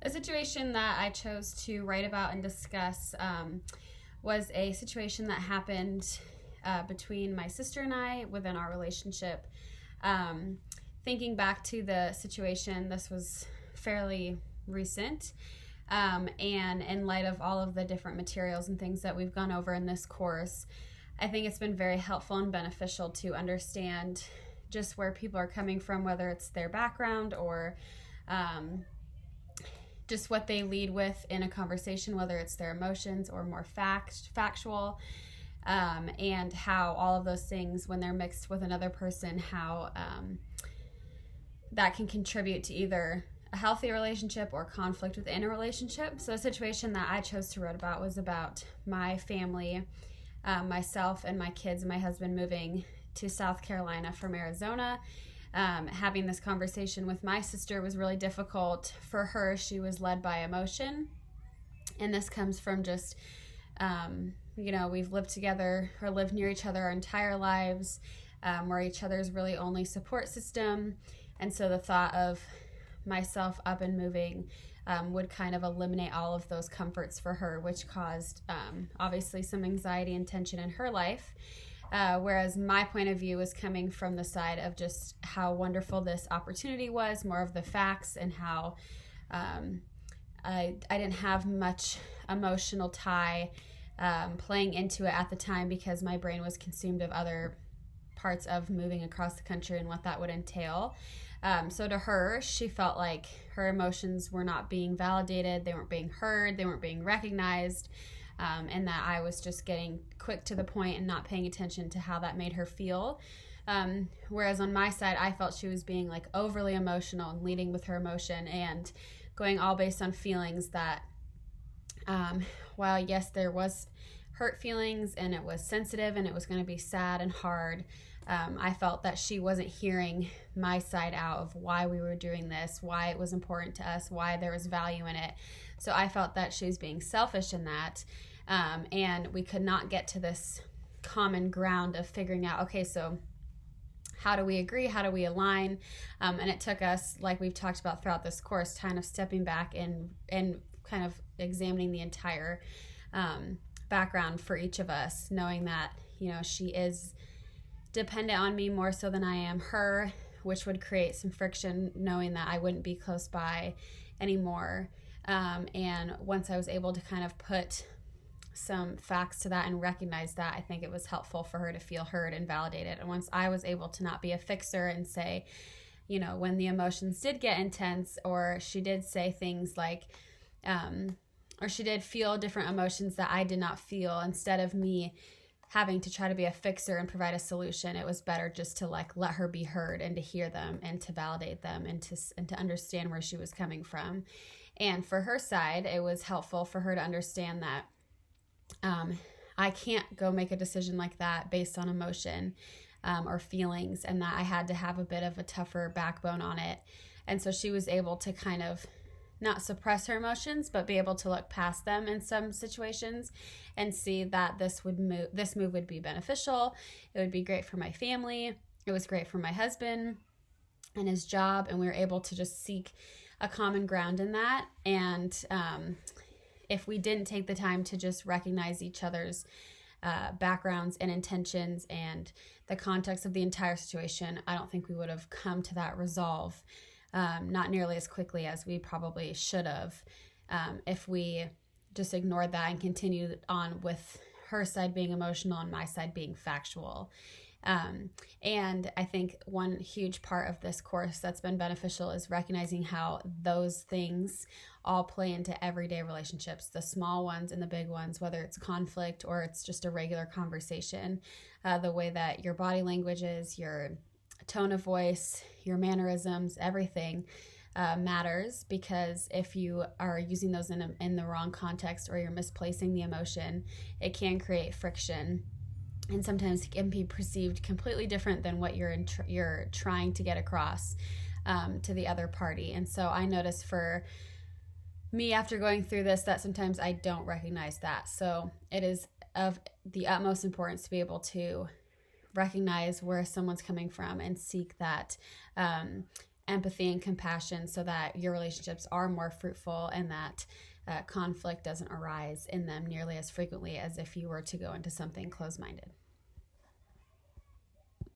A situation that I chose to write about and discuss was a situation that happened between my sister and I within our relationship. Thinking back to the situation, this was fairly recent. And in light of all of the different materials and things that we've gone over in this course, I think it's been very helpful and beneficial to understand just where people are coming from, whether it's their background or just what they lead with in a conversation, whether it's their emotions or more factual, and how all of those things, when they're mixed with another person, how that can contribute to either a healthy relationship or conflict within a relationship. So a situation that I chose to write about was about my family, myself and my kids and my husband moving to South Carolina from Arizona. Having this conversation with my sister was really difficult for her. She was led by emotion. And this comes from just, we've lived together or lived near each other our entire lives. We're each other's really only support system. And so the thought of myself up and moving would kind of eliminate all of those comforts for her, which caused obviously some anxiety and tension in her life. Whereas my point of view was coming from the side of just how wonderful this opportunity was, more of the facts, and how I didn't have much emotional tie playing into it at the time because my brain was consumed of other parts of moving across the country and what that would entail. So to her, she felt like her emotions were not being validated, they weren't being heard, they weren't being recognized. And that I was just getting quick to the point and not paying attention to how that made her feel. Whereas on my side, I felt she was being like overly emotional and leading with her emotion and going all based on feelings that, while yes, there was hurt feelings and it was sensitive and it was going to be sad and hard, I felt that she wasn't hearing my side out of why we were doing this, why it was important to us, why there was value in it. So I felt that she was being selfish in that. And we could not get to this common ground of figuring out, okay, so how do we agree? How do we align? And it took us, like we've talked about throughout this course, kind of stepping back and kind of examining the entire background for each of us, knowing that, she is dependent on me more so than I am her, which would create some friction, knowing that I wouldn't be close by anymore. And once I was able to kind of put some facts to that and recognize that, I think it was helpful for her to feel heard and validated. And once I was able to not be a fixer and say, when the emotions did get intense, or she did say things like, or she did feel different emotions that I did not feel, instead of me having to try to be a fixer and provide a solution, it was better just to let her be heard and to hear them and to validate them and to understand where she was coming from. And for her side, it was helpful for her to understand that I can't go make a decision like that based on emotion or feelings, and that I had to have a bit of a tougher backbone on it. And so she was able to kind of not suppress her emotions, but be able to look past them in some situations and see that this move would be beneficial. It would be great for my family. It was great for my husband and his job, and we were able to just seek a common ground in that. And if we didn't take the time to just recognize each other's backgrounds and intentions and the context of the entire situation, I don't think we would have come to that resolve, not nearly as quickly as we probably should have, if we just ignored that and continued on with her side being emotional and my side being factual. And I think one huge part of this course that's been beneficial is recognizing how those things all play into everyday relationships, the small ones and the big ones, whether it's conflict or it's just a regular conversation. The way that your body language is, your tone of voice, your mannerisms, everything matters, because if you are using those in the wrong context, or you're misplacing the emotion, it can create friction. And sometimes it can be perceived completely different than what you're trying to get across to the other party. And so I noticed for me, after going through this, that sometimes I don't recognize that. So it is of the utmost importance to be able to recognize where someone's coming from and seek that, and empathy and compassion so that your relationships are more fruitful and that conflict doesn't arise in them nearly as frequently as if you were to go into something closed-minded.